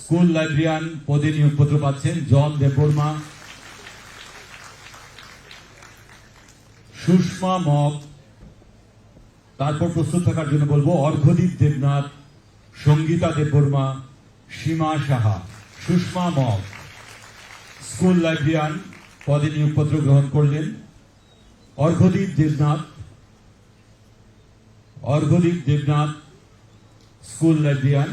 School librarian পদে নিয়োগপত্র পাচ্ছেন জন Debbarma, Sushma mug. তারপর প্রস্তুত থাকার জন্য বলবো অর্ঘদীপ দেবনাথ, সঙ্গীতা দেববর্মা, সীমা সাহা। সুষমা মগ স্কুল লাইব্রেরিয়ান পদে নিয়োগপত্র গ্রহণ করলেন। Arghadeep Debnath school librarian.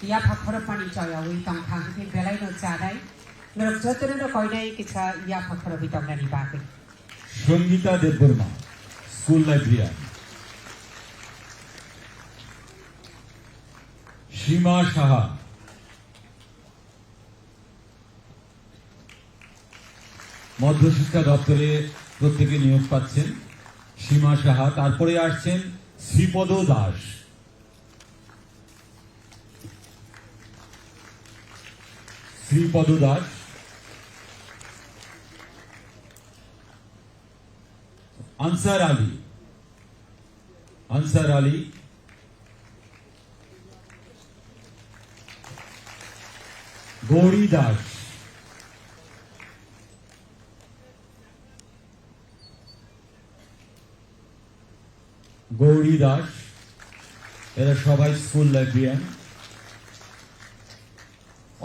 या फाखर पानी चयावै तंखा के बेलाय न जानाय नरक जतन न कइनाय किछा या फाखर बितंगानी बाके সঙ্গীতা দেববর্মা স্কুল লাইব্রেরিয়ান। সীমা সাহা মধ্যশিক্ষা দপ্তরে প্রত্যেকে নিয়োগ পাচ্ছেন। সীমা সাহা। তারপরে আসছেন শ্রীপদ দাস। শ্রীপদ দাস। আনসার আলী। গৌরী দাস। এরা সবাই স্কুল লাইব্রেরিয়ান।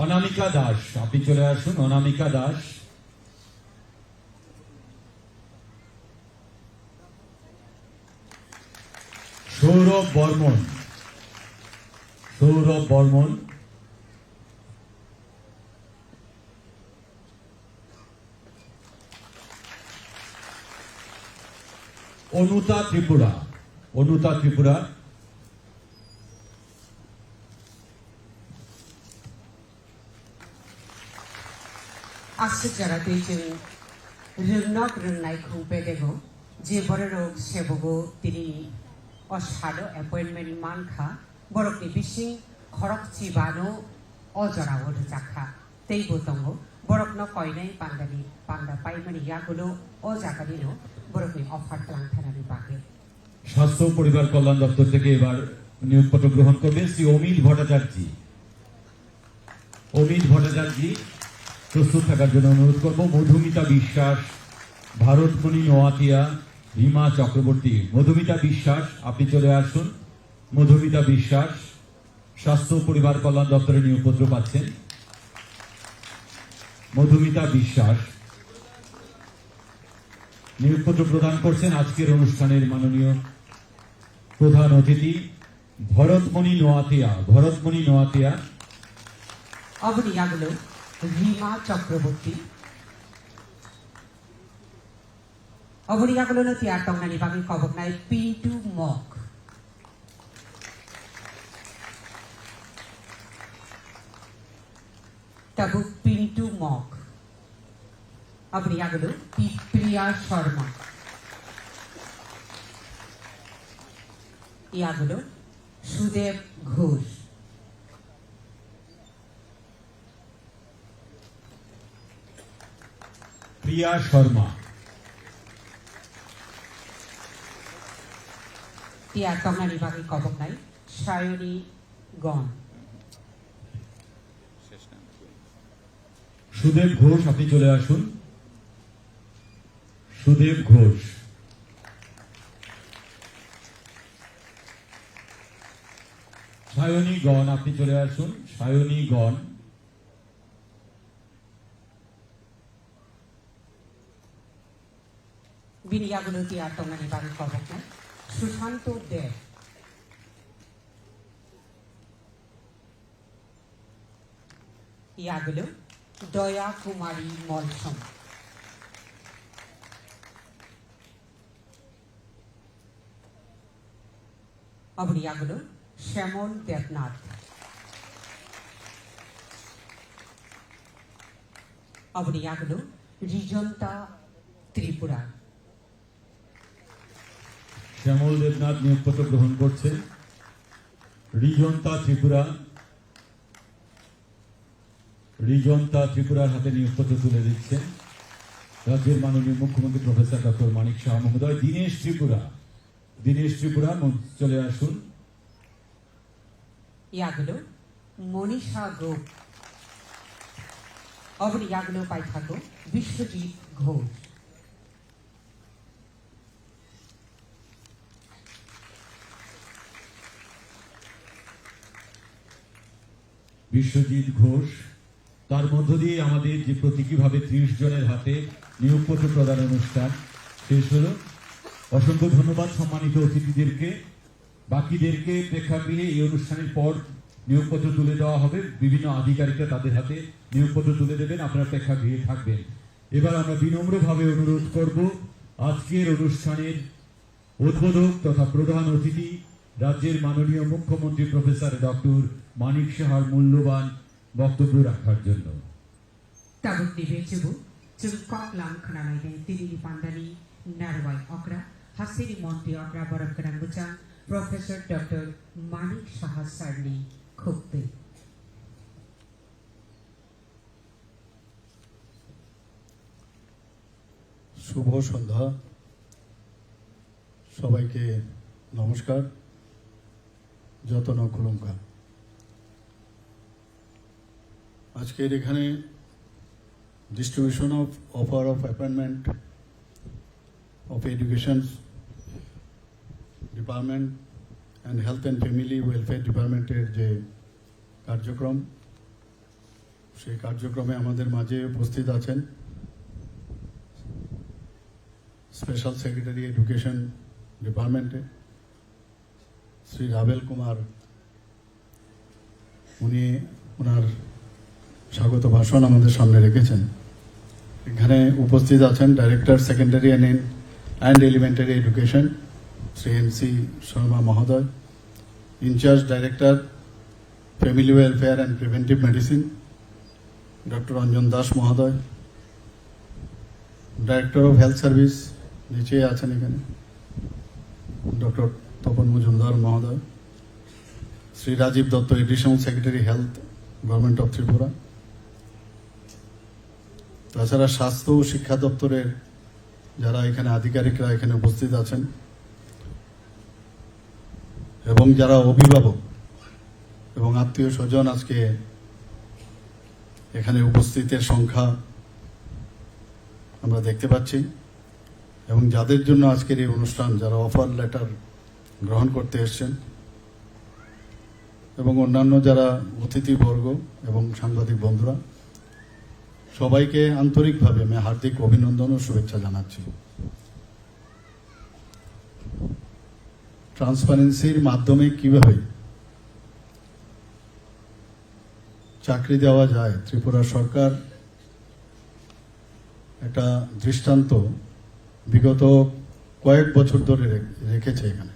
অনামিকা দাস, আপনি চলে আসুন। অনামিকা দাস। সৌরভ বর্মন। অনুতা ত্রিপুরা। आश्चर्य दैजों रोंनक रोंनायखौ बेदेगौ जे बररक सेबगो तिनि असादो अपॉइंटमेंट मानखा बरकनि बिसिं खरक चिबानो अजराव रजाखा तै बोतंगो बरकनो कयनाय पांडा पाइमानि यागुलो अजागानिनो बरकनि अफार खालामथानानै बाके স্বাস্থ্য পরিবার কল্যাণ দপ্তর থেকে এবার নিয়োগপত্র গ্রহণ করবেন শ্রী অমিত ভট্টাচার্য। প্রস্তুত থাকার জন্য অনুরোধ করব। মধুমিতা বিশ্বাস, ভারতমণি নোয়াতিয়া, ভীমা চক্রবর্তী। মধুমিতা বিশ্বাস, আপনি চলে আসুন। মধুমিতা বিশ্বাস স্বাস্থ্য পরিবার কল্যাণ দপ্তরে নিয়োগপত্র পাচ্ছেন। মধুমিতা বিশ্বাস নিয়োগপত্র প্রদান করছেন আজকের অনুষ্ঠানের মাননীয় প্রধান অতিথি ভরতমণি নোয়াতিয়া। অবনিয়াগুলো ভীমা চক্রবর্তী। অবনিয়াগুলো তিয়ার টংনানি বাকি কবকনায় পিন্টু মগ। তাবু পিন্টু মগ। অবনিয়াগুলো প্রিয়া শর্মা। ইয়াগুলো সুদেব ঘোষ। প্রিয়া শর্মা। তিয়ার টংনানি বাকি কবকনায় সায়নী গণ। সুদেব ঘোষ, আপনি চলে আসুন। সুদেব ঘোষ। সায়নী গণ, আপনি চলে আসুন। সায়নী গণ। বিনিয়াগুলো তিয়ার টংনানি বাকি কবকনায় সুশান্ত দেব। ইয়াগুলো দয়া কুমারী মলসম। অবনিয়াগুলো শ্যামল দেবনাথ। অবনিয়াগুলো রিজন্তা ত্রিপুরা। শ্যামল দেবনাথ নিয়োগপত্র গ্রহণ করছেন। রিজন্তা ত্রিপুরার হাতে নিয়োগপত্র তুলে দিচ্ছেন রাজ্যের মাননীয় মুখ্যমন্ত্রী প্রফেসর ডক্টর মানিক শাহ মহোদয়। দীনেশ ত্রিপুরা চলে আসুন। ইয়াগুলো মনীষা গোপ অবনি ইয়াগুলো পাই থাকো বিশ্বজিৎ ঘোষ বিশ্বজিৎ ঘোষ তার মধ্য দিয়ে আমাদের যে প্রতীকীভাবে 30 জনের হাতে নিয়োগপত্র প্রদান অনুষ্ঠান শেষ হলো। অসংখ্য ধন্যবাদ সম্মানিত অতিথিদেরকে। বাকিদেরকে প্রেক্ষাগৃহে এই অনুষ্ঠানের পর নিয়োগপত্র তুলে দেওয়া হবে। বিভিন্ন আধিকারিকরা তাদের হাতে নিয়োগপত্র তুলে দেবেন, আপনারা প্রেক্ষাগৃহে থাকবেন। এবার আমরা বিনম্রভাবে অনুরোধ করব আজকের অনুষ্ঠানের উদ্বোধক তথা প্রধান অতিথি রাজ্যের মাননীয় মুখ্যমন্ত্রী প্রফেসর ডক্টর মানিক সাহার মূল্যবান বক্তব্য রাখার জন্য। Tabut ni bejubu, jung kok lam kenalai deh tiri di pandani narwai okra, hasiri monti okra barang kenang bucang, Profesor Dr. Manik Saha Sarni Khukte. শুভ সন্ধ্যা, সবাইকে নমস্কার, যতন খুলুমকা। আজকের এখানে distribution of offer of appointment of education department and health and family welfare ডিপার্টমেন্টের যে কার্যক্রম, সেই কার্যক্রমে আমাদের মাঝে উপস্থিত আছেন স্পেশাল সেক্রেটারি এডুকেশন ডিপার্টমেন্টে শ্রী রাবেল কুমার। উনি ওনার স্বাগত ভাষণ আমাদের সামনে রেখেছেন। এখানে উপস্থিত আছেন director secondary and elementary education Shri NC. Sharma মহোদয়, in-charge director family welfare and preventive medicine doctor Anjan Das মহোদয়, ডাইরেক্টর অফ হেলথ সার্ভিস নিচে আছেন এখানে ডক্টর তপন মজুমদার মহোদয়, Shri Rajiv Dutta additional secretary health government of Tripura, তাছাড়া স্বাস্থ্য ও শিক্ষা দপ্তরের যারা এখানে আধিকারিকরা এখানে উপস্থিত আছেন এবং যারা অভিভাবক এবং আত্মীয় স্বজন আজকে এখানে উপস্থিতের সংখ্যা আমরা দেখতে পাচ্ছি এবং যাদের জন্য আজকের এই অনুষ্ঠান, যারা অফার লেটার গ্রহণ করতে এসছেন এবং অন্যান্য যারা অতিথিবর্গ এবং সাংবাদিক বন্ধুরা, সবাইকে আন্তরিকভাবে আমি হার্দিক অভিনন্দন ও শুভেচ্ছা জানাচ্ছি। ট্রান্সপারেন্সির মাধ্যমে কিভাবে চাকরি দেওয়া যায়, ত্রিপুরা সরকার একটা দৃষ্টান্ত বিগত কয়েক বছর ধরে রেখেছে এখানে।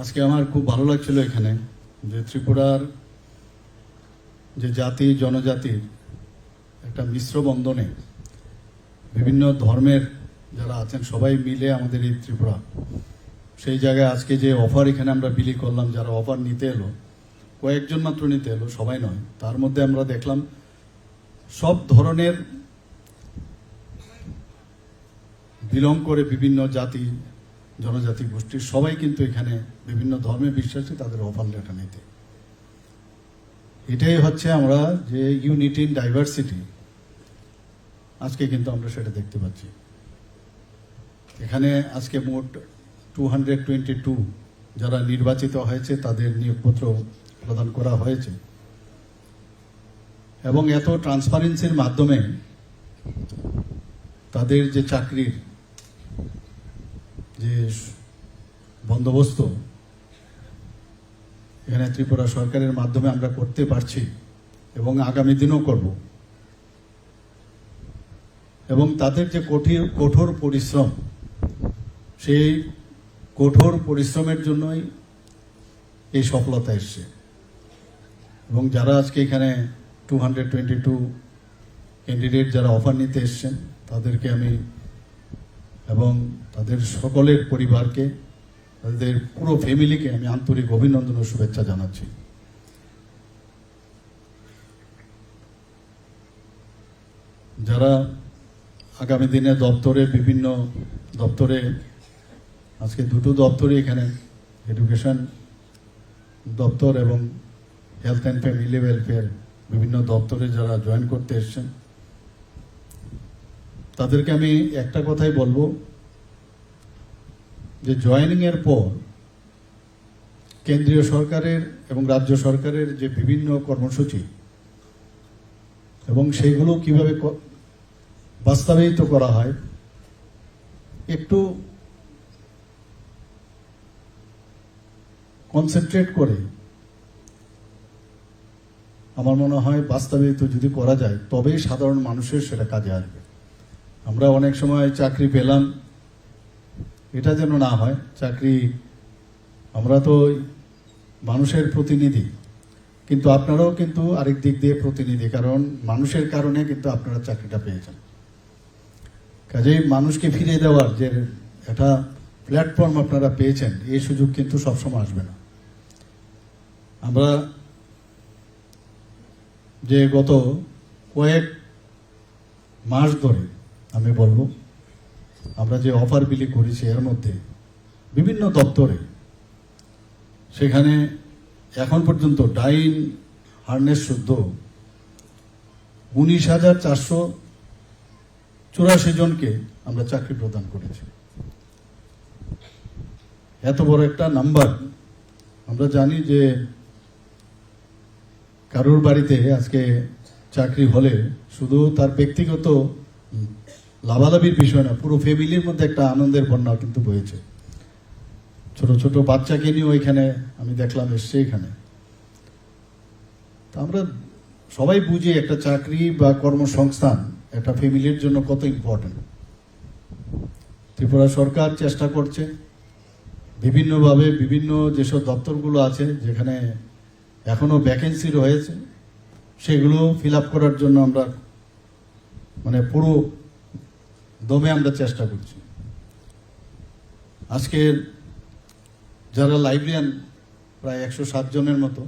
আজকে আমার খুব ভালো লাগছিল এখানে যে ত্রিপুরার যে জাতি জনজাতির একটা মিশ্র বন্ধনে বিভিন্ন ধর্মের যারা আছেন সবাই মিলে আমাদের এই ত্রিপুরা, সেই জায়গায় আজকে যে অফার এখানে আমরা বিলি করলাম, যারা অফার নিতে এলো কয়েকজন মাত্র নিতে এলো, সবাই নয়, তার মধ্যে আমরা দেখলাম সব ধরনের বিলং করে বিভিন্ন জাতি জনজাতি গোষ্ঠীর সবাই কিন্তু এখানে বিভিন্ন ধর্মে বিশ্বাসী তাদের অফার লেটার নিতে। এটাই হচ্ছে আমরা যে ইউনিটি ইন ডাইভার্সিটি, আজকে কিন্তু আমরা সেটা দেখতে পাচ্ছি। এখানে আজকে মোট 222 যারা নির্বাচিত হয়েছে তাদের নিয়োগপত্র প্রদান করা হয়েছে এবং এত ট্রান্সপারেন্সির মাধ্যমে তাদের যে চাকরির যে বন্দোবস্ত এখানে ত্রিপুরা সরকারের মাধ্যমে আমরা করতে পারছি এবং আগামী দিনও করব এবং তাদের যে কঠোর পরিশ্রম, সেই কঠোর পরিশ্রমের জন্যই এই সফলতা এসছে এবং যারা আজকে এখানে 222 ক্যান্ডিডেট যারা অফার নিতে এসছেন তাদেরকে আমি এবং তাদের সকলের পরিবারকে, তাদের পুরো ফ্যামিলিকে আমি আন্তরিক অভিনন্দন ও শুভেচ্ছা জানাচ্ছি। যারা আগামী দিনে বিভিন্ন দপ্তরে আজকে দুটো দপ্তরে এখানে এডুকেশন দপ্তর এবং হেলথ অ্যান্ড ফ্যামিলি ওয়েলফেয়ার বিভিন্ন দপ্তরে যারা জয়েন করতে এসছেন, তাদেরকে আমি একটা কথাই বলবো যে জয়েনিং এর পর কেন্দ্রীয় সরকারের এবং রাজ্য সরকারের যে বিভিন্ন কর্মসূচি এবং সেইগুলো কিভাবে বাস্তবায়িত করা হয় একটু কনসেন্ট্রেট করে আমার মনে হয় বাস্তবায়িত যদি করা যায় তবেই সাধারণ মানুষের সেটা কাজে আসবে। আমরা অনেক সময় চাকরি পেলাম, এটা যেন না হয়। চাকরি, আমরা তো মানুষের প্রতিনিধি, কিন্তু আপনারাও কিন্তু আরেক দিক দিয়ে প্রতিনিধি, কারণ মানুষের কারণে কিন্তু আপনারা চাকরিটা পেয়েছেন। কাজেই মানুষকে ফিরিয়ে দেওয়ার যে একটা প্ল্যাটফর্ম আপনারা পেয়েছেন, এই সুযোগ কিন্তু সবসময় আসবে না। আমরা যে গত কয়েক মাস ধরে আমি বলবো আমরা যে অফার বিলি করেছি, এর মধ্যে বিভিন্ন দপ্তরে সেখানে এখন পর্যন্ত ডাইন হার্নেস শুদ্ধ 19,484 জনকে আমরা চাকরি প্রদান করেছি। এত বড় একটা নাম্বার। আমরা জানি যে কারোর বাড়িতে আজকে চাকরি হলে শুধু তার ব্যক্তিগত লাভালাভির বিষয় না, পুরো ফ্যামিলির মধ্যে একটা আনন্দের বন্যা কিন্তু বয়েছে। ছোট ছোট বাচ্চাকে নিয়ে ওইখানে আমি দেখলাম এসছে এখানে। তা আমরা সবাই বুঝি একটা চাকরি বা কর্মসংস্থান একটা ফ্যামিলির জন্য কত ইম্পর্টেন্ট। ত্রিপুরা সরকার চেষ্টা করছে বিভিন্নভাবে, বিভিন্ন যেসব দপ্তরগুলো আছে যেখানে এখনো ভ্যাকেন্সি রয়েছে সেগুলো ফিল আপ করার জন্য আমরা পুরো দমে আমরা চেষ্টা করছি। আজকের যারা লাইব্রেরিয়ান প্রায় 107 জনের মতো,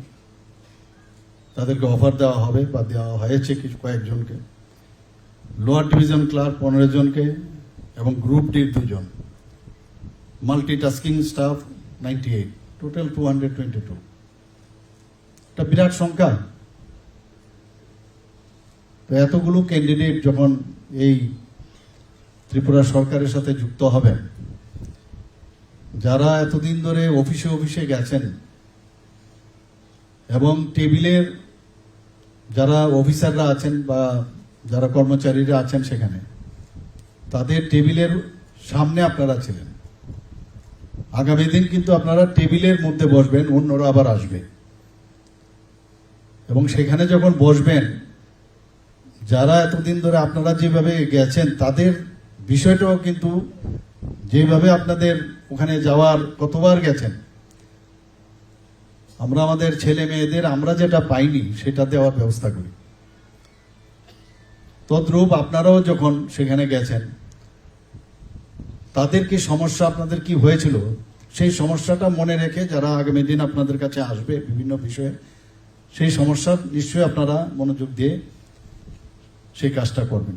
তাদেরকে অফার দেওয়া হবে বা দেওয়া হয়েছে কিছু কয়েকজনকে। লোয়ার ডিভিশন ক্লার্ক 15 জনকে এবং গ্রুপ ডির 2 জন, মাল্টিটাস্কিং স্টাফ 98, টোটাল 222। একটা বিরাট সংখ্যা। তো এতগুলো ক্যান্ডিডেট যখন এই ত্রিপুরা সরকারের সাথে যুক্ত হবেন, যারা এতদিন ধরে অফিসে অফিসে গেছেন এবং টেবিলের যারা অফিসাররা আছেন বা যারা কর্মচারীরা আছেন সেখানে, তাদের টেবিলের সামনে আপনারা ছিলেন। আগামী দিন কিন্তু আপনারা টেবিলের মধ্যে বসবেন, অন্যরা আবার আসবে এবং সেখানে যখন বসবেন, যারা এতদিন ধরে আপনারা যেভাবে গেছেন তাদের বিষয়টাও কিন্তু, যেভাবে আপনাদের ওখানে যাওয়ার কতবার গেছেন, আমরা আমাদের ছেলে মেয়েদের আমরা যেটা পাইনি সেটা দেওয়ার ব্যবস্থা করি। তদ্রূপ আপনারাও যখন সেখানে গেছেন, তাদের কি সমস্যা, আপনাদের কি হয়েছিল, সেই সমস্যাটা মনে রেখে যারা আগামী দিন আপনাদের কাছে আসবে বিভিন্ন বিষয়ে, সেই সমস্যার নিশ্চয়ই আপনারা মনোযোগ দিয়ে সেই কাজটা করবেন।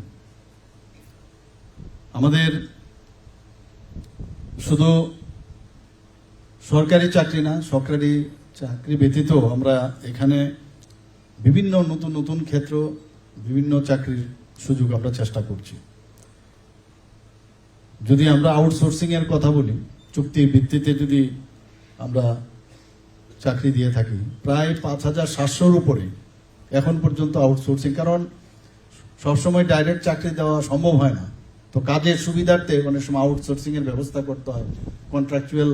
আমাদের শুধু সরকারি চাকরি না, সরকারি চাকরি ব্যতীত আমরা এখানে বিভিন্ন নতুন নতুন ক্ষেত্র, বিভিন্ন চাকরির সুযোগ আমরা চেষ্টা করছি। যদি আমরা আউটসোর্সিং এর কথা বলি, চুক্তির ভিত্তিতে যদি আমরা চাকরি দিয়ে থাকি, প্রায় 5,700-র উপরে এখন পর্যন্ত আউটসোর্সিং। কারণ সবসময় ডাইরেক্ট চাকরি দেওয়া সম্ভব হয় না, তো কাজের সুবিধার্থে অনেক সময় আউটসোর্সিং এর ব্যবস্থা করতে হয়, কন্ট্রাকচুয়াল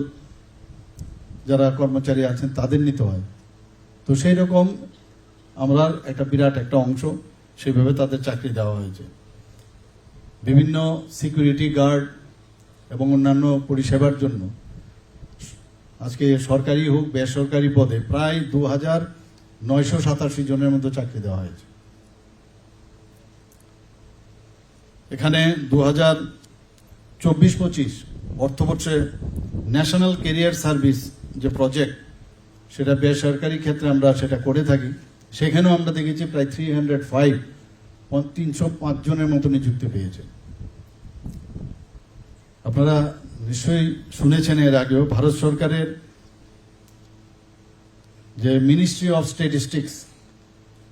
যারা কর্মচারী আছেন তাদের নিতে হয়। তো সেই রকম আমরা একটা বিরাট একটা অংশ সেইভাবে তাদের চাকরি দেওয়া হয়েছে। বিভিন্ন সিকিউরিটি গার্ড এবং অন্যান্য পরিষেবার জন্য আজকে সরকারি হোক বেসরকারি পদে প্রায় 2,987 জনের মতো চাকরি দেওয়া হয়েছে। এখানে 2024-25 অর্থবর্ষে ন্যাশনাল ক্যারিয়ার সার্ভিস যে প্রজেক্ট, সেটা বেসরকারি ক্ষেত্রে আমরা সেটা করে থাকি। সেখানেও আমরা দেখেছি প্রায় 305 জনের মতো নিযুক্তি পেয়েছে। আপনারা নিশ্চয়ই শুনেছেন এর আগেও ভারত সরকারের যে ministry of statistics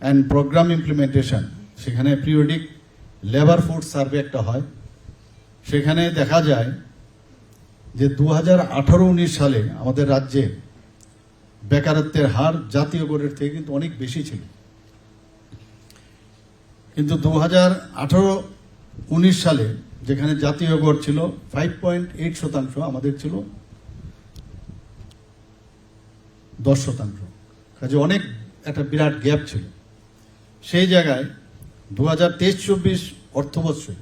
and programme implementation, সেখানে পিরিয়ডিক লেবার ফোর্স সার্ভে একটা হয়। সেখানে দেখা যায় যে 2018-19 সালে আমাদের রাজ্যে বেকারত্বের হার জাতীয় গড়ের থেকে কিন্তু অনেক বেশি ছিল, কিন্তু 2018-19 সালে যেখানে জাতীয় গড় ছিল 5.8%, আমাদের ছিল 10%। কাজে অনেক একটা বিরাট গ্যাপ ছিল। সেই জায়গায় 2023-24 অর্থবর্ষে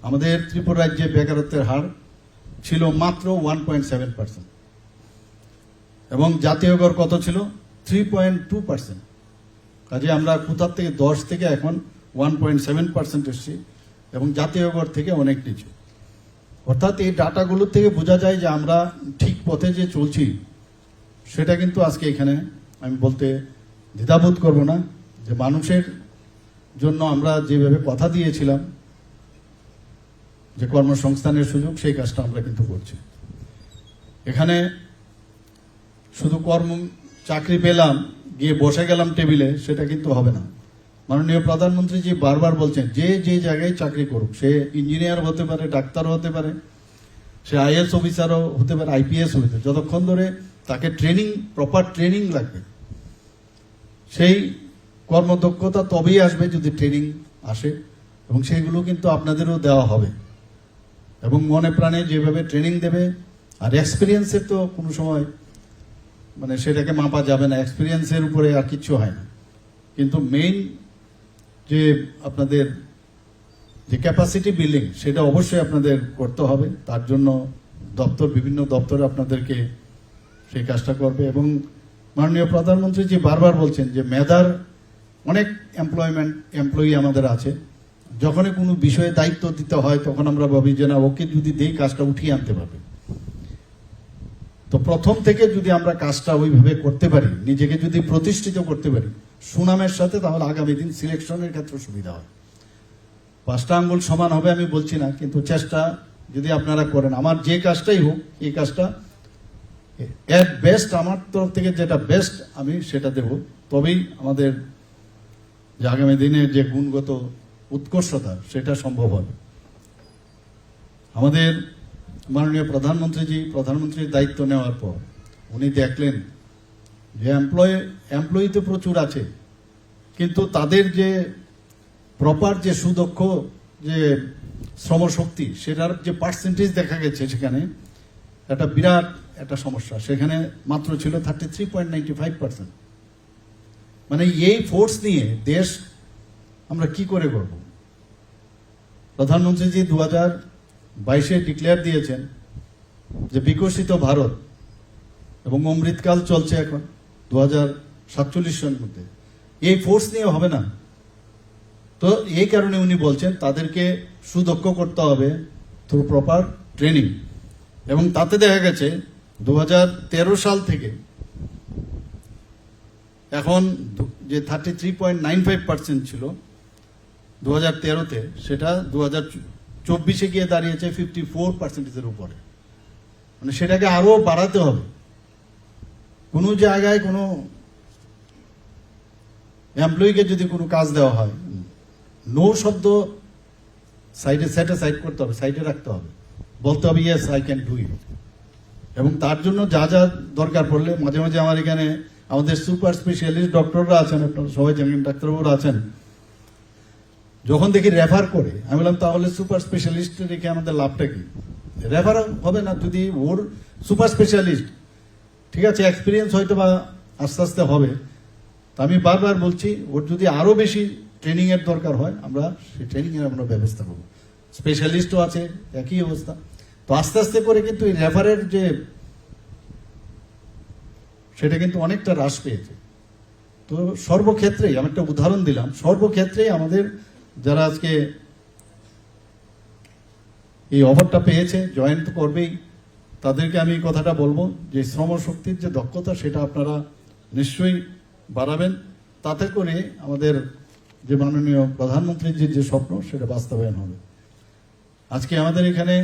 আমাদের ত্রিপুরা রাজ্যে বেকারত্বের হার ছিল মাত্র 1.7%, এবং জাতীয় গড় কত ছিল? 3.2%। কাজে আমরা কোথার থেকে 10 থেকে এখন 1.7% এসেছি, এবং জাতীয় গড় থেকে অনেক নিচু। অর্থাৎ এই ডাটাগুলোর থেকে বোঝা যায় যে আমরা ঠিক পথে যে চলছি, সেটা কিন্তু আজকে এখানে আমি বলতে দ্বিধাবোধ করব না যে মানুষের জন্য আমরা যেভাবে কথা দিয়েছিলাম যে কর্মসংস্থানের সুযোগ, সেই কাজটা আমরা কিন্তু করছি। এখানে শুধু চাকরি পেলাম, গিয়ে বসে গেলাম টেবিলে, সেটা কিন্তু হবে না। মাননীয় প্রধানমন্ত্রীজি বারবার বলছেন যে যে জায়গায় চাকরি করুক, সে ইঞ্জিনিয়ার হতে পারে, ডাক্তারও হতে পারে, সে আইএস অফিসারও হতে পারে, আইপিএস হতে পারে, যতক্ষণ ধরে তাকে প্রপার ট্রেনিং লাগবে। সেই কর্মদক্ষতা তবেই আসবে যদি ট্রেনিং আসে, এবং সেইগুলো কিন্তু আপনাদেরও দেওয়া হবে, এবং মনে প্রাণে যেভাবে ট্রেনিং দেবে। আর এক্সপিরিয়েন্সের তো কোনো সময় সেটাকে মাপা যাবে না, এক্সপিরিয়েন্সের উপরে আর কিচ্ছু হয় না। কিন্তু মেইন যে আপনাদের যে ক্যাপাসিটি বিল্ডিং, সেটা অবশ্যই আপনাদের করতে হবে। তার জন্য বিভিন্ন দপ্তরে আপনাদেরকে সেই কাজটা করবে। এবং মাননীয় প্রধানমন্ত্রী যে বারবার বলছেন যে মেধার অনেক এমপ্লয়ি আমাদের আছে, যখনই কোনো বিষয়ে দায়িত্ব দিতে হয় তখন আমরা ভাবি যে না, ওকে যদি দেই কাজটা উঠিয়ে আনতে পারবে। তো প্রথম থেকে যদি আমরা কাজটা ওইভাবে করতে পারি, নিজেকে যদি প্রতিষ্ঠিত করতে পারি সুনামের সাথে, তাহলে আগামী দিন সিলেকশনের ক্ষেত্রে সুবিধা হয়। 5টা আঙ্গুল সমান হবে আমি বলছি না, কিন্তু চেষ্টা যদি আপনারা করেন, আমার যে কাজটাই হোক, এই কাজটা এট বেস্ট আমার তরফ থেকে যেটা বেস্ট আমি সেটা দেব, তবেই আমাদের যে আগামী দিনের যে গুণগত উৎকর্ষতা সেটা সম্ভব হবে। আমাদের মাননীয় প্রধানমন্ত্রীর দায়িত্ব নেওয়ার পর উনি দেখলেন যে এমপ্লয়ি তো প্রচুর আছে, কিন্তু তাদের যে প্রপার যে সুদক্ষ যে শ্রমশক্তি, সেটার যে পার্সেন্টেজ দেখা গেছে সেখানে একটা বিরাট একটা সমস্যা। সেখানে মাত্র ছিল 33.95%। এই ফোর্স নিয়ে দেশ আমরা কি করে করব? প্রধানমন্ত্রীজি 2022-এ ডিক্লেয়ার দিয়েছেন যে বিকশিত ভারত, এবং অমৃতকাল চলছে এখন 2047 সনের মধ্যে। এই ফোর্স নিয়ে হবে না। তো এই কারণে উনি বলছেন তাদেরকে সুদক্ষ করতে হবে থ্রু প্রপার ট্রেনিং। এবং তাতে দেখা গেছে 2013 সাল থেকে এখন যে 33.95% ছিল 2013-তে, সেটা 2024-এ গিয়ে দাঁড়িয়েছে 54%-এর উপরে। সেটাকে আরো বাড়াতে হবে। কোনো জায়গায় কোনো এমপ্লয়িকে যদি কোনো কাজ দেওয়া হয়, নো শব্দ সাইড করতে হবে, সাইডে রাখতে হবে, বলতে হবে yes I can do it. এবং তার জন্য যা যা দরকার পড়লে মাঝে মাঝে আমার এখানে আমাদের সুপার স্পেশালিস্ট ডক্টররা আছেন, আপনারা সবাই জানেন, ডাক্তারবাবুরা আছেন, যখন দেখি রেফার করে, আমি বললাম তাহলে সুপার স্পেশালিস্ট রেখে আমাদের লাভটা কি? রেফার হবে না যদি ওর সুপার স্পেশালিস্ট, ঠিক আছে, এক্সপিরিয়েন্স হয়তো বা আস্তে আস্তে হবে। তা আমি বারবার বলছি, ওর যদি আরো বেশি ট্রেনিং এর দরকার হয়, আমরা সেই ট্রেনিং এর আমরা ব্যবস্থা করবো। স্পেশালিস্টও আছে, একই অবস্থা। তো আস্তে আস্তে করে কিন্তু এই রেফারের যে সেটা কিন্তু অনেকটা হ্রাস পেয়েছে। তো সর্বক্ষেত্রেই আমি একটা উদাহরণ দিলাম, সর্বক্ষেত্রেই আমাদের যারা আজকে এই অফারটা পেয়েছে, জয়েন তো করবেই, তাদেরকে আমি এই কথাটা বলবো যে শ্রমশক্তির যে দক্ষতা সেটা আপনারা নিশ্চয়ই বাড়াবেন, তাতে করে আমাদের যে মাননীয় প্রধানমন্ত্রীর যে স্বপ্ন সেটা বাস্তবায়ন হবে। আজকে আমাদের এখানে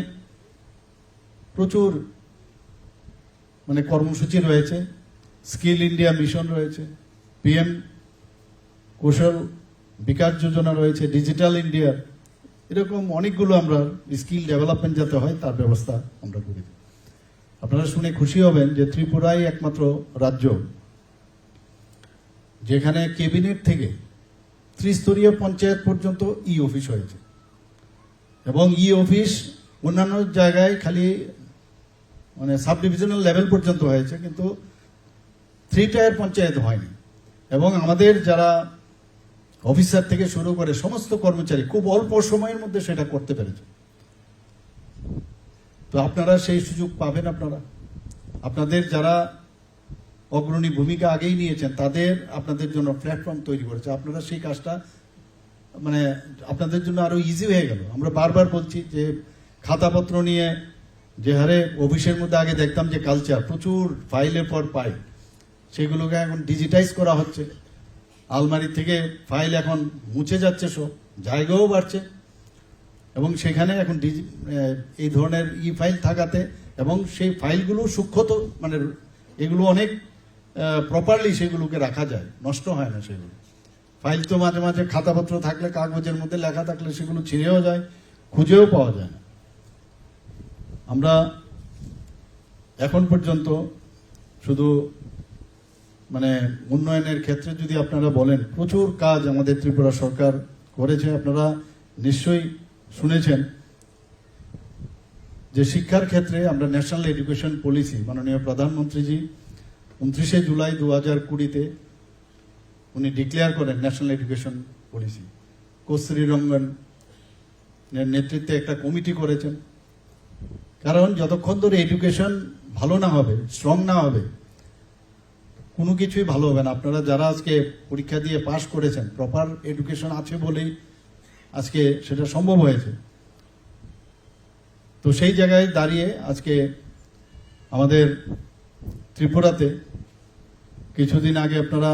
প্রচুর কর্মসূচি রয়েছে। স্কিল ইন্ডিয়া মিশন রয়েছে, পিএম কৌশল বিকাশ যোজনা রয়েছে, ডিজিটাল ইন্ডিয়া, এরকম অনেকগুলো আমরা স্কিল ডেভেলপমেন্ট যাতে হয় তার ব্যবস্থা আমরা করি। আপনারা শুনে খুশি হবেন যে ত্রিপুরাই একমাত্র রাজ্য যেখানে ক্যাবিনেট থেকে ত্রিস্তরীয় পঞ্চায়েত পর্যন্ত ই অফিস হয়েছে, এবং ই অফিস অন্যান্য জায়গায় খালি মানে সাব ডিভিশনাল লেভেল পর্যন্ত হয়েছে, কিন্তু 3 টায়ার পঞ্চায়েত হয়নি। এবং আমাদের যারা অফিসার থেকে শুরু করে সমস্ত কর্মচারী খুব অল্প সময়ের মধ্যে সেটা করতে পেরেছে। তো আপনারা সেই সুযোগ পাবেন। আপনাদের যারা অগ্রণী ভূমিকা আগেই নিয়েছেন তাদের আপনাদের জন্য প্ল্যাটফর্ম তৈরি করেছে। আপনারা সেই কাজটা মানে আপনাদের জন্য আরো ইজি হয়ে গেল। আমরা বারবার বলছি যে খাতাপত্র নিয়ে যে হারে অফিসের মধ্যে আগে দেখতাম যে কালচার, প্রচুর ফাইলের পর ফাইল, সেগুলোকে এখন ডিজিটাইজ করা হচ্ছে। আলমারি থেকে ফাইল এখন মুছে যাচ্ছে, সব জায়গাও বাড়ছে, এবং সেখানে এখন এই ধরনের ই ফাইল থাকাতে এবং সেই ফাইলগুলো সূক্ষ্ম মানে এগুলো অনেক প্রপারলি সেগুলোকে রাখা যায়, নষ্ট হয় না সেগুলো। ফাইল তো মাঝে মাঝে খাতাপত্র থাকলে, কাগজের মধ্যে লেখা থাকলে সেগুলো ছিঁড়েও যায়, খুঁজেও পাওয়া যায় না। আমরা এখন পর্যন্ত শুধু মানে উন্নয়নের ক্ষেত্রে যদি আপনারা বলেন, প্রচুর কাজ আমাদের ত্রিপুরা সরকার করেছে। আপনারা নিশ্চয়ই শুনেছেন যে শিক্ষার ক্ষেত্রে আমরা ন্যাশনাল এডুকেশন পলিসি মাননীয় প্রধানমন্ত্রীজি 29শে জুলাই 2020-তে উনি ডিক্লেয়ার করেন ন্যাশনাল এডুকেশন পলিসি। কস্তুরী রঙ্গনের নেতৃত্বে একটা কমিটি করেছেন, কারণ যতক্ষণ ধরে এডুকেশন ভালো না হবে, স্ট্রং না হবে, কোনো কিছুই ভালো হবে না। আপনারা যারা আজকে পরীক্ষা দিয়ে পাশ করেছেন, প্রপার এডুকেশন আছে বলেই আজকে সেটা সম্ভব হয়েছে। তো সেই জায়গায় দাঁড়িয়ে আজকে আমাদের ত্রিপুরাতে কিছুদিন আগে আপনারা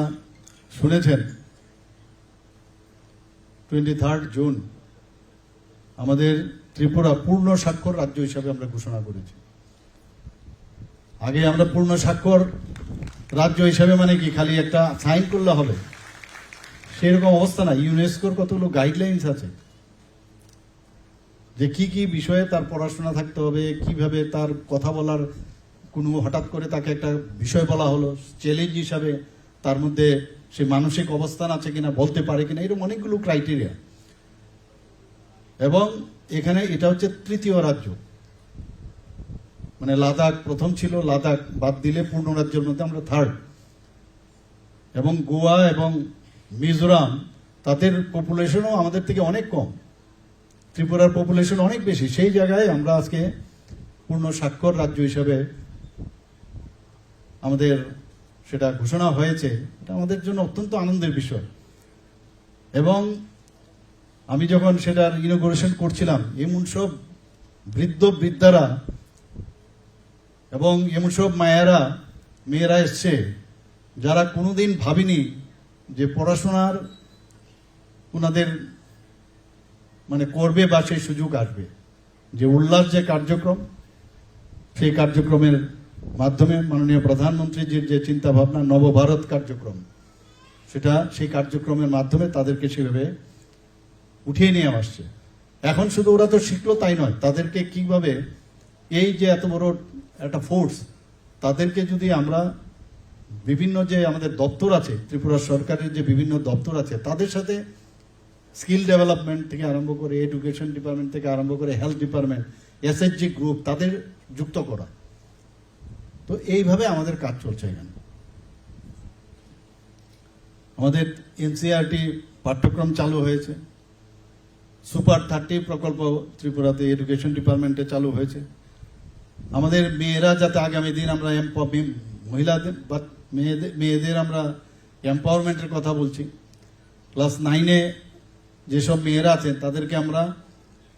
শুনেছেন 23 জুন আমাদের ত্রিপুরা পূর্ণ স্বাক্ষর রাজ্য হিসাবে আমরা ঘোষণা করেছি। আগে আমরা পূর্ণ স্বাক্ষর রাজ্য হিসাবে মানে কি খালি একটা সাইন করলে হবে, সেরকম অবস্থা না। ইউনেস্কোর কতগুলো গাইডলাইন্স আছে যে কি কি বিষয়ে তার পড়াশোনা থাকতে হবে, কিভাবে তার কথা বলার, কোনো হঠাৎ করে তাকে একটা বিষয় বলা হলো চ্যালেঞ্জ হিসাবে তার মধ্যে সে মানসিক অবস্থান আছে কিনা, বলতে পারে কিনা, এরকম অনেকগুলো ক্রাইটেরিয়া। এবং এখানে এটা হচ্ছে তৃতীয় রাজ্য, মানে লাদাখ প্রথম ছিল, লাদাখ বাদ দিলে পূর্ণ রাজ্যের মধ্যে আমরা 3rd। এবং গোয়া এবং মিজোরাম তাদের পপুলেশনও আমাদের থেকে অনেক কম, ত্রিপুরার পপুলেশন অনেক বেশি। সেই জায়গায় আমরা আজকে পূর্ণ স্বাক্ষর রাজ্য হিসাবে আমাদের সেটা ঘোষণা হয়েছে। এটা আমাদের জন্য অত্যন্ত আনন্দের বিষয়। এবং আমি যখন সেটার ইনোগ্রেশন করছিলাম, এমন সব বৃদ্ধারা এবং এমন সব মেয়েরা এসছে যারা কোনোদিন ভাবিনি যে পড়াশোনার ওনাদের মানে করবে বা সেই সুযোগ আসবে। যে উল্লাস যে কার্যক্রম, সেই কার্যক্রমের মাধ্যমে মাননীয় প্রধানমন্ত্রীজির যে চিন্তা ভাবনা নবভারত কার্যক্রম, সেটা সেই কার্যক্রমের মাধ্যমে তাদেরকে সেভাবে উঠিয়ে নিয়ে আসছে। এখন শুধু ওরা তো শিখলো তাই নয়, তাদেরকে কিভাবে এই যে এত বড় একটা ফোর্স, তাদেরকে যদি আমরা বিভিন্ন যে আমাদের দপ্তর আছে, ত্রিপুরা সরকারের যে বিভিন্ন দপ্তর আছে, তাদের সাথে স্কিল ডেভেলপমেন্ট থেকে আরম্ভ করে, এডুকেশন ডিপার্টমেন্ট থেকে আরম্ভ করে, হেলথ ডিপার্টমেন্ট, এসএইচজি গ্রুপ, তাদের যুক্ত করা। তো এইভাবে আমাদের কাজ চলছে। এখানে আমাদের এনসিইআরটি পাঠ্যক্রম চালু হয়েছে, সুপার 30 প্রকল্প ত্রিপুরাতে এডুকেশন ডিপার্টমেন্টে চালু হয়েছে। আমাদের মেয়েরা যাতে আগামী দিন আমরা মহিলাদের বা মেয়েদের আমরা এম্পাওয়ারমেন্টের কথা বলছি। ক্লাস 9-এ যেসব মেয়েরা আছেন তাদেরকে আমরা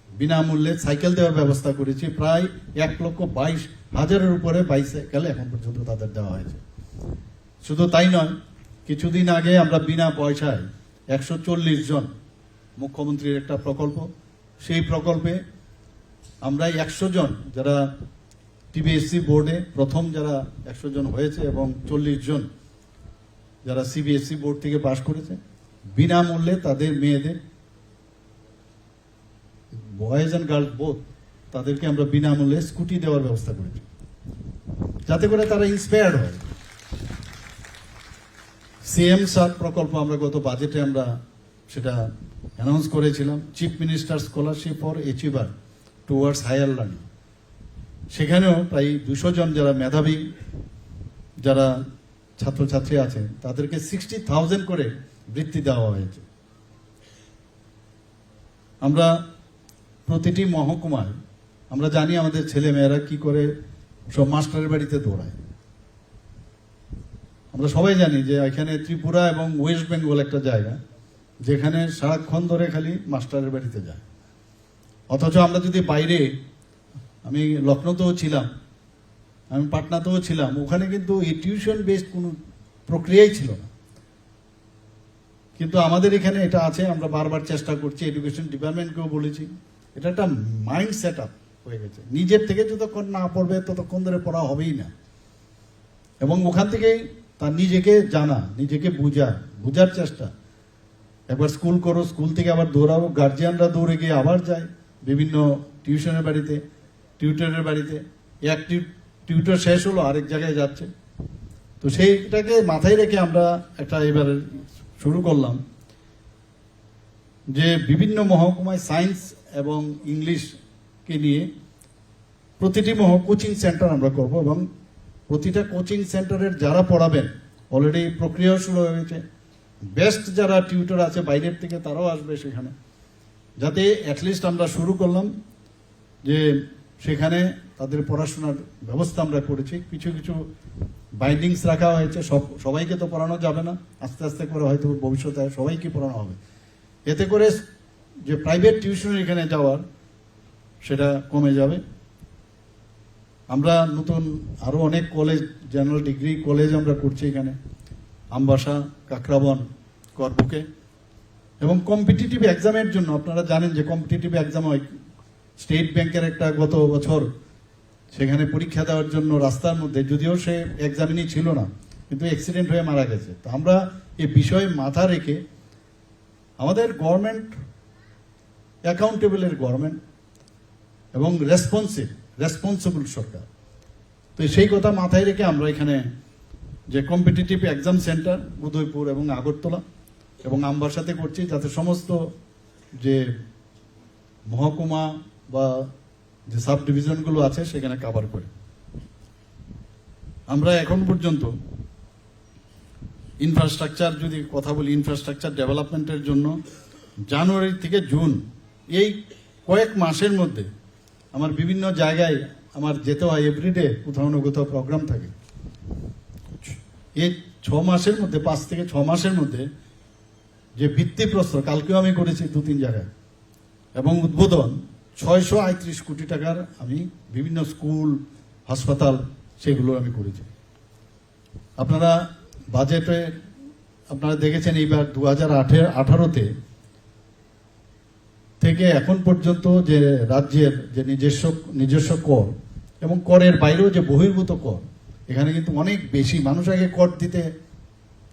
বিনামূল্যে সাইকেল দেওয়ার ব্যবস্থা করেছি। প্রায় 1,22,000-এর উপরে বাইসাইকেল এখন পর্যন্ত তাদের দেওয়া হয়েছে। শুধু তাই নয়, কিছুদিন আগে আমরা বিনা পয়সায় 140 জন, মুখ্যমন্ত্রীর একটা প্রকল্প, সেই প্রকল্পে আমরা 100 জন যারা টিবিএসসি বোর্ডে প্রথম যারা 100 জন হয়েছে এবং 40 জন যারা সিবিএসসি বোর্ড থেকে পাশ করেছে, বিনামূল্যে তাদের মেয়েদের, বয়েজ অ্যান্ড গার্লস বোথ, তাদেরকে আমরা বিনামূল্যে স্কুটি দেওয়ার ব্যবস্থা করেছি, যাতে করে তারা ইন্সপায়ার্ড হয়। সিএম সাত প্রকল্প আমরা গত বাজেটে আমরা সেটা অ্যানাউন্স করেছিলাম, chief minister scholarship for achiever towards higher learning. সেখানেও প্রায় 200 জন যারা মেধাবী যারা ছাত্রছাত্রী আছেন তাদেরকে 60,000 করে বৃত্তি দেওয়া হয়েছে। আমরা প্রতিটি মহকুমায় আমরা জানি আমাদের ছেলে মেয়েরা কি করে সব মাস্টারের বাড়িতে দৌড়ায়। আমরা সবাই জানি যে এখানে ত্রিপুরা এবং ওয়েস্ট বেঙ্গল একটা জায়গা যেখানে সারাক্ষণ ধরে খালি মাস্টারের বাড়িতে যায়। অথচ আমরা যদি বাইরে, আমি লখনৌতেও ছিলাম, আমি পাটনাতেও ছিলাম, ওখানে কিন্তু এই টিউশন বেসড কোনো প্রক্রিয়াই ছিল না। কিন্তু আমাদের এখানে এটা আছে, আমরা বারবার চেষ্টা করছি, এডুকেশন ডিপার্টমেন্টকেও বলেছি, এটা একটা মাইন্ড সেট আপ হয়ে গেছে। নিজের থেকে যতক্ষণ না পড়বে ততক্ষণ ধরে পড়া হবেই না, এবং ওখান থেকেই তার নিজেকে জানা, নিজেকে বুঝার চেষ্টা। একবার স্কুল করো, স্কুল থেকে আবার দৌড়াবো, গার্জিয়ানরা দৌড়ে গিয়ে আবার যায় বিভিন্ন টিউশনের বাড়িতে, টিউটরের বাড়িতে, এক টিউটর শেষ হলো আরেক জায়গায় যাচ্ছে। তো সেইটাকে মাথায় রেখে আমরা একটা এবার শুরু করলাম যে বিভিন্ন মহকুমায় সায়েন্স এবং ইংলিশকে নিয়ে প্রতিটি কোচিং সেন্টার আমরা করব, এবং প্রতিটা কোচিং সেন্টারের যারা পড়াবেন অলরেডি প্রক্রিয়াও শুরু হয়ে গেছে। বেস্ট যারা টিউটর আছে বাইরের থেকে তারাও আসবে সেখানে, যাতে অ্যাটলিস্ট আমরা শুরু করলাম যে সেখানে তাদের পড়াশোনার ব্যবস্থা আমরা করেছি। কিছু কিছু বাইন্ডিংস রাখা হয়েছে, সবাইকে তো পড়ানো যাবে না, আস্তে আস্তে করে হয়তো ভবিষ্যতে সবাইকে পড়ানো হবে। এতে করে যে প্রাইভেট টিউশন এখানে যাওয়ার সেটা কমে যাবে। আমরা নতুন আরো অনেক কলেজ, জেনারেল ডিগ্রি কলেজ আমরা করছি এখানে, আমবাসা, কাকরাবন, করবুকে। এবং কম্পিটিটিভ এক্সামের জন্য আপনারা জানেন যে কম্পিটিটিভ এক্সাম হয়, স্টেট ব্যাংকের একটা গত বছর সেখানে পরীক্ষা দেওয়ার জন্য রাস্তার মধ্যে, যদিও সে এক্সামিনই ছিল না, কিন্তু অ্যাক্সিডেন্ট হয়ে মারা গেছে। তো আমরা এই বিষয়ে মাথা রেখে, আমাদের গভর্নমেন্ট অ্যাকাউন্টেবলের গভর্নমেন্ট এবং রেসপন্সিবল সরকার, তো সেই কথা মাথায় রেখে আমরা এখানে যে কম্পিটিটিভ এক্সাম সেন্টার উদয়পুর এবং আগরতলা এবং আমবাসাতে করছি, যাতে সমস্ত যে মহকুমা বা যে সাব ডিভিশনগুলো আছে সেখানে কভার করে। আমরা এখন পর্যন্ত ইনফ্রাস্ট্রাকচার যদি কথা বলি, ইনফ্রাস্ট্রাকচার ডেভেলপমেন্টের জন্য জানুয়ারি থেকে জুন এই কয়েক মাসের মধ্যে আমার বিভিন্ন জায়গায় আমার যেতে হয়, এভরিডে কোথাও না কোথাও প্রোগ্রাম থাকে। এই 6 মাসের মধ্যে, 5 থেকে 6 মাসের মধ্যে যে ভিত্তিপ্রস্তর, কালকেও আমি করেছি 2-3 জায়গায়, এবং উদ্বোধন 638 কোটি টাকার আমি বিভিন্ন স্কুল, হাসপাতাল সেগুলো আমি করেছি। আপনারা বাজেটে আপনারা দেখেছেন এইবার 2018-তে থেকে এখন পর্যন্ত যে রাজ্যের যে নিজস্ব কর এবং করের বাইরেও যে বহির্ভূত কর, এখানে কিন্তু অনেক বেশি। মানুষ আগে কর দিতে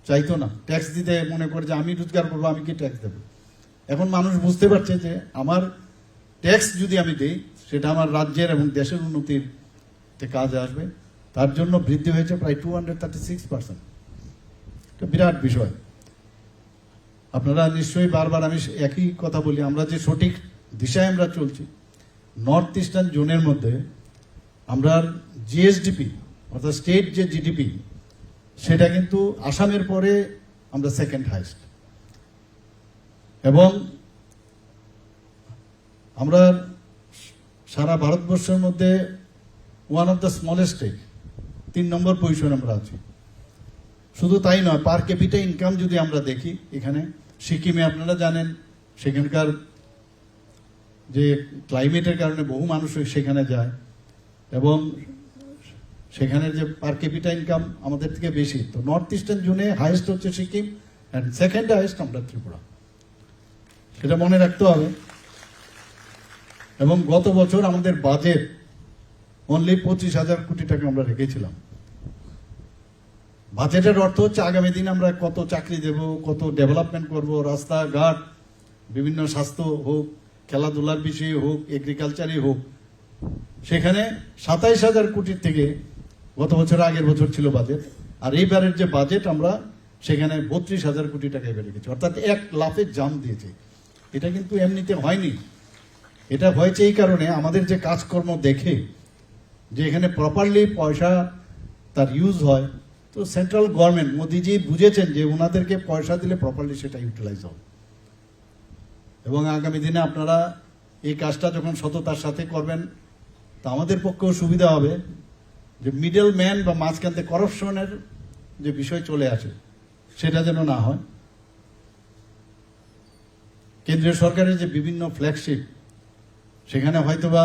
চাইতো না, ট্যাক্স দিতে মনে করে যে আমি রোজগার করবো, আমি কি ট্যাক্স দেবো। এখন মানুষ বুঝতে পারছে যে আমার ট্যাক্স যদি আমি দিই সেটা আমার রাজ্যের এবং দেশের উন্নতিতে কাজে আসবে। তার জন্য বৃদ্ধি হয়েছে প্রায় 236%। এটা বিরাট বিষয়। আপনারা নিশ্চয়ই, বারবার আমি একই কথা বলি, আমরা যে সঠিক দিশায় আমরা চলছি। নর্থ ইস্টার্ন জোনের মধ্যে আমরা জিএসডিপি অর্থাৎ স্টেট যে জিডিপি, সেটা কিন্তু আসামের পরে আমরা সেকেন্ড হাইস্ট, এবং আমরা সারা ভারতবর্ষের মধ্যে one of the smallest state, 3 নম্বর পজিশনে আমরা আছি। শুধু তাই নয়, পার ক্যাপিটা ইনকাম যদি আমরা দেখি, এখানে সিকিমে আপনারা জানেন সেখানকার যে ক্লাইমেটের কারণে বহু মানুষ সেখানে যায়, এবং সেখানের যে পার ক্যাপিটা ইনকাম আমাদের থেকে বেশি। তো নর্থ ইস্টার্ন জোনে হাইয়েস্ট হচ্ছে সিকিম, অ্যান্ড সেকেন্ড হাইয়েস্ট আমরা ত্রিপুরা, সেটা মনে রাখতে হবে। এবং গত বছর আমাদের বাজেট অনলি 25,000 কোটি টাকা আমরা রেখেছিলাম। বাজেটের অর্থ হচ্ছে আগামী দিন আমরা কত চাকরি দেব, কত ডেভেলপমেন্ট করব, রাস্তাঘাট, বিভিন্ন স্বাস্থ্য হোক, খেলাধুলার বিষয়ে হোক, এগ্রিকালচারই হোক। সেখানে 27,000 কোটির থেকে গত বছর আগের বছর ছিল বাজেট, আর এইবারের যে বাজেট আমরা সেখানে 32,000 কোটি টাকা এবার রেখেছি, অর্থাৎ এক লাফে জাম দিয়েছে। এটা কিন্তু এমনিতে হয়নি, এটা হয়েছে এই কারণে আমাদের যে কাজকর্ম দেখে যে এখানে প্রপারলি পয়সা তার ইউজ হয়। তো সেন্ট্রাল গভর্নমেন্ট মোদিজি বুঝেছেন যে ওনাদেরকে পয়সা দিলে প্রপারলি সেটা ইউটিলাইজ হবে, এবং আগামী দিনে আপনারা এই কাজটা যখন সততার সাথে করবেন তা আমাদের পক্ষেও সুবিধা হবে, যে মিডল ম্যান বা মাঝখান থেকে করাপশনের যে বিষয় চলে আসে সেটা যেন না হয়। কেন্দ্রীয় সরকারের যে বিভিন্ন ফ্ল্যাগশিপ, সেখানে হয়তোবা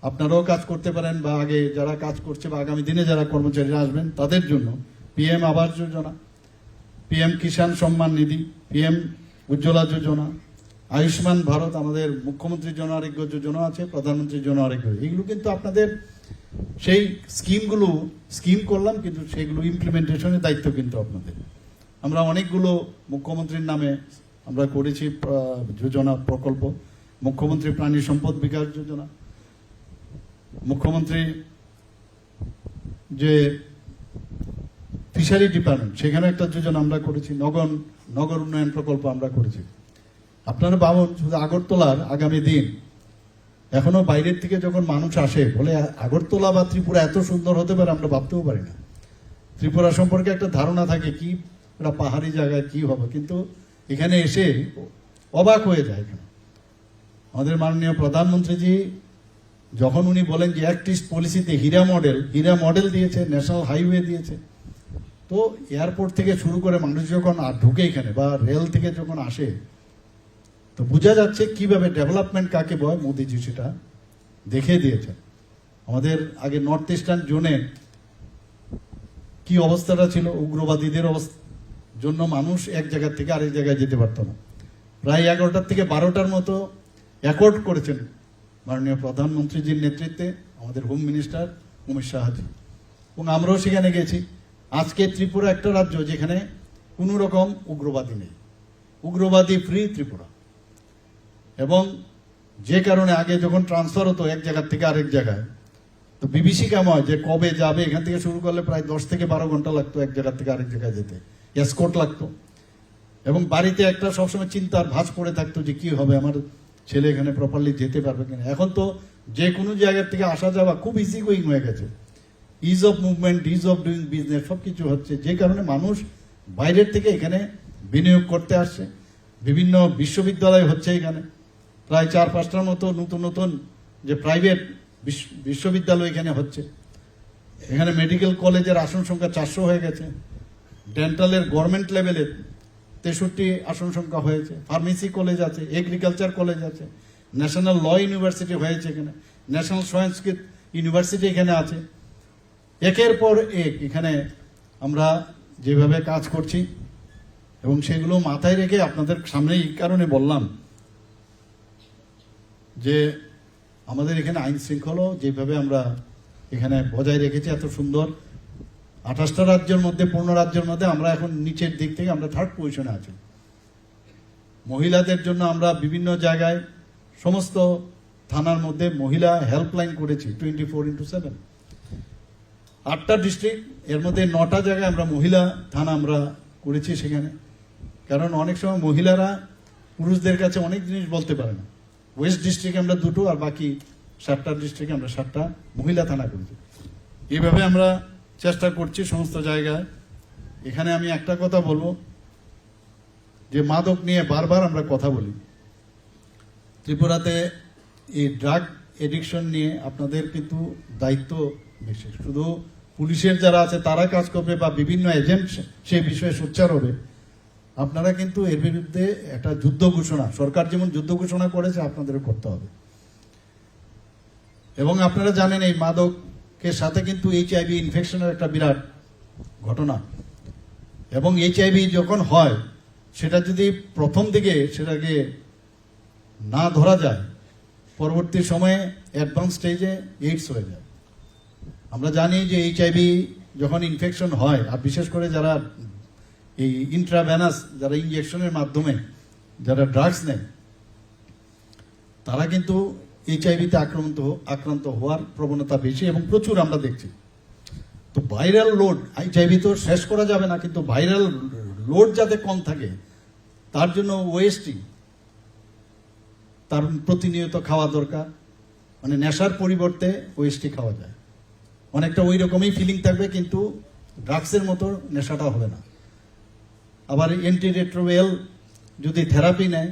আপনারাও কাজ করতে পারেন, বা আগে যারা কাজ করছে বা আগামী দিনে যারা কর্মচারীরা আসবেন তাদের জন্য PM Awas Yojana, PM Kisan Samman Nidhi, PM Ujjwala যোজনা, আয়ুষ্মান ভারত, আমাদের মুখ্যমন্ত্রীর জন আরোগ্য যোজনা আছে, প্রধানমন্ত্রীর জন আরোগ্য, এগুলো কিন্তু আপনাদের সেই স্কিম করলাম, কিন্তু সেগুলো ইমপ্লিমেন্টেশনের দায়িত্ব কিন্তু আপনাদের। আমরা অনেকগুলো মুখ্যমন্ত্রীর নামে আমরা করেছি যোজনা প্রকল্প, মুখ্যমন্ত্রী প্রাণী সম্পদ বিকাশ যোজনা, মুখ্যমন্ত্রী যে ফিশারি ডিপার্টমেন্ট সেখানে একটা যোজনা আমরা করেছি, নগর উন্নয়ন প্রকল্প আমরা করেছি। আপনারা ভাবুন, শুধু আগরতলার আগামী দিন এখনো বাইরের থেকে যখন মানুষ আসে বলে আগরতলা বা ত্রিপুরা এত সুন্দর হতে পারে আমরা ভাবতেও পারি না। ত্রিপুরা সম্পর্কে একটা ধারণা থাকে কি একটা পাহাড়ি জায়গায় কি হবে, কিন্তু এখানে এসে অবাক হয়ে যায়। এখানে আমাদের মাননীয় প্রধানমন্ত্রীজি যখন উনি বলেন যে অ্যাক্ট ইস্ট পলিসিতে হীরা মডেল দিয়েছে, ন্যাশনাল হাইওয়ে দিয়েছে, তো এয়ারপোর্ট থেকে শুরু করে মানুষ যখন ঢুকে এখানে বা রেল থেকে যখন আসে, তো বোঝা যাচ্ছে কিভাবে ডেভেলপমেন্ট কাকে বয়, মোদিজি সেটা দেখিয়ে দিয়েছেন। আমাদের আগে নর্থ ইস্টার্ন জোনে কি অবস্থাটা ছিল, উগ্রবাদীদের জন্য মানুষ এক জায়গা থেকে আরেক জায়গায় যেতে পারত না। প্রায় 11টার থেকে 12টার মতো অ্যাকর্ড করেছেন মাননীয় প্রধানমন্ত্রীজির নেতৃত্বে আমাদের হোম মিনিস্টার অমিত শাহজি, এবং আমরাও সেখানে গেছি। আজকে ত্রিপুরা একটা রাজ্য যেখানে কোনো রকম উগ্রবাদী নেই, উগ্রবাদী ফ্রি ত্রিপুরা। এবং যে কারণে আগে যখন ট্রান্সফার হতো এক জায়গার থেকে আরেক জায়গায়, তো বিভীষিকাময় যে কবে যাবে, এখান থেকে শুরু করলে প্রায় 10 থেকে 12 ঘন্টা লাগতো এক জায়গার থেকে আরেক জায়গায় যেতে, এসকোর্ট লাগতো, এবং বাড়িতে একটা সবসময় চিন্তার ভাঁজ পড়ে থাকতো যে কি হবে, আমার ছেলে এখানে প্রপারলি যেতে পারবে কিনা। এখন তো যে কোনো জায়গার থেকে আসা যাওয়া খুব ইজি গোয়িং হয়ে গেছে, is of movement, is of doing business সবকিছু হচ্ছে, যে কারণে মানুষ বাইরের থেকে এখানে বিনিয়োগ করতে আসছে। বিভিন্ন বিশ্ববিদ্যালয় হচ্ছে এখানে, প্রায় 4-5টার মতো নতুন নতুন যে প্রাইভেট বিশ্ববিদ্যালয় এখানে হচ্ছে। এখানে মেডিকেল কলেজের আসন সংখ্যা 400 হয়ে গেছে, ডেন্টালের গভর্নমেন্ট লেভেলের 63 আসন সংখ্যা হয়েছে, ফার্মেসি কলেজ আছে, এগ্রিকালচার কলেজ আছে, ন্যাশনাল ল ইউনিভার্সিটি হয়েছে এখানে, ন্যাশনাল সংস্কৃত ইউনিভার্সিটি এখানে আছে। একের পর এক এখানে আমরা যেভাবে কাজ করছি, এবং সেগুলো মাথায় রেখে আপনাদের সামনে এই কারণে বললাম যে আমাদের এখানে আইন শৃঙ্খলাও যেভাবে আমরা এখানে বজায় রেখেছি এত সুন্দর। 28টা রাজ্যের মধ্যে, 15 রাজ্যের মধ্যে আমরা এখন নিচের দিক থেকে আমরা 3rd পজিশনে আছি। মহিলাদের জন্য আমরা বিভিন্ন জায়গায় সমস্ত থানার মধ্যে মহিলা হেল্পলাইন করেছি 24/7। 8টা ডিস্ট্রিক্ট, এর মধ্যে 9টা জায়গায় আমরা মহিলা থানা আমরা করেছি সেখানে, কারণ অনেক সময় মহিলারা পুরুষদের কাছে অনেক জিনিস বলতে পারে না। ওয়েস্ট ডিস্ট্রিক্টে আমরা 2টো, আর বাকি 7টা ডিস্ট্রিক্টে আমরা 7টা মহিলা থানা করেছি। এইভাবে আমরা চেষ্টা করছি সমস্ত জায়গায়। এখানে আমি একটা কথা বলবো, যে মাদক নিয়ে বারবার আমরা কথা বলি, ত্রিপুরাতে এই ড্রাগ এডিকশন নিয়ে আপনাদের কিন্তু দায়িত্ব বেশি। শুধু পুলিশের যারা আছে তারা কাজ করবে বা বিভিন্ন এজেন্ট সেই বিষয়ে সোচ্চার হবে, আপনারা কিন্তু এর বিরুদ্ধে একটা যুদ্ধ ঘোষণা, সরকার যেমন যুদ্ধ ঘোষণা করেছে আপনাদেরও করতে হবে। এবং আপনারা জানেন এই মাদকের সাথে কিন্তু HIV ইনফেকশনের একটা বিরাট ঘটনা, এবং HIV যখন হয় সেটা যদি প্রথম দিকে সেটাকে না ধরা যায়, পরবর্তী সময়ে অ্যাডভান্স স্টেজে এইডস হয়ে যায়। আমরা জানি যে এইচআইভি যখন ইনফেকশন হয়, আর বিশেষ করে যারা এই ইন্ট্রাভেনাস, যারা ইঞ্জেকশনের মাধ্যমে যারা ড্রাগস নেয়, তারা কিন্তু এইচআইভিতে আক্রান্ত হওয়ার প্রবণতা বেশি এবং প্রচুর আমরা দেখছি। তো ভাইরাল লোড, এইচআইভি তো শেষ করা যাবে না, কিন্তু ভাইরাল লোড যাতে কম থাকে তার জন্য ওএসটি তার প্রতিনিয়ত খাওয়া দরকার। মানে নেশার পরিবর্তে ওএসটি খাওয়া যায়, অনেকটা ওই রকমই ফিলিং থাকবে, কিন্তু ড্রাগসের মতো নেশাটা হবে না। আবার অ্যান্টিরেট্রোভাইরাল যদি থেরাপি নেয়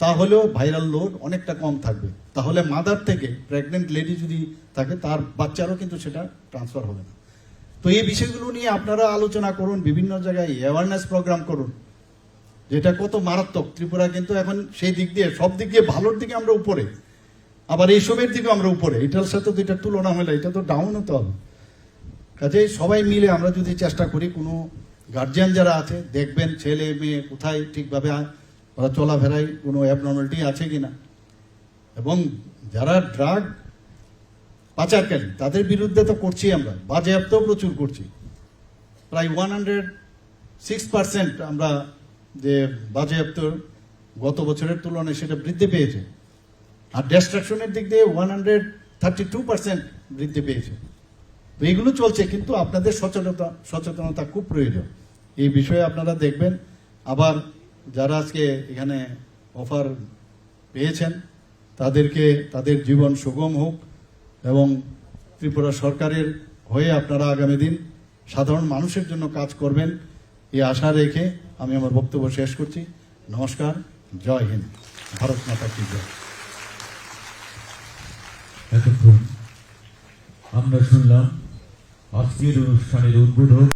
তাহলেও ভাইরাল লোড অনেকটা কম থাকবে। তাহলে মাদার থেকে প্রেগনেন্ট লেডি যদি থাকে তার বাচ্চারও কিন্তু সেটা ট্রান্সফার হবে না। তো এই বিষয়গুলো নিয়ে আপনারা আলোচনা করুন, বিভিন্ন জায়গায় অ্যাওয়ারনেস প্রোগ্রাম করুন, যেটা কত মারাত্মক। ত্রিপুরা কিন্তু এখন সেই দিক দিয়ে, সব দিক দিয়ে ভালোর দিকে আমরা উপরে, আবার এইসবের দিকে আমরা উপরে। এটার সাথে তো এটার তুলনা হলে এটা তো ডাউন হতে হবে। কাজে সবাই মিলে আমরা যদি চেষ্টা করি, কোনো গার্জিয়ান যারা আছে দেখবেন ছেলে মেয়ে কোথায় ঠিকভাবে ওরা চলাফেরায় কোনো অ্যাবনর্মালিটি আছে কিনা, এবং যারা ড্রাগ পাচারকারী তাদের বিরুদ্ধে তো করছি আমরা, বাজেয়াপ্তও প্রচুর করছি। প্রায় 106% আমরা যে বাজেয়াপ্ত গত বছরের তুলনায় সেটা বৃদ্ধি পেয়েছে। আর ডিস্ট্রাকশনের দিক দিয়ে 132% বৃদ্ধি পেয়েছে। তো এইগুলো চলছে, কিন্তু আপনাদের সচেতনতা খুব প্রয়োজন। এই বিষয়ে আপনারা দেখবেন। আবার যারা আজকে এখানে অফার পেয়েছেন তাদেরকে তাদের জীবন সুগম হোক, এবং ত্রিপুরা সরকারের হয়ে আপনারা আগামী দিন সাধারণ মানুষের জন্য কাজ করবেন, এই আশা রেখে আমি আমার বক্তব্য শেষ করছি। নমস্কার, জয় হিন্দ, ভারত মাতা কি জয়। এতক্ষণ আমরা শুনলাম আজকের অনুষ্ঠানের উদ্বোধক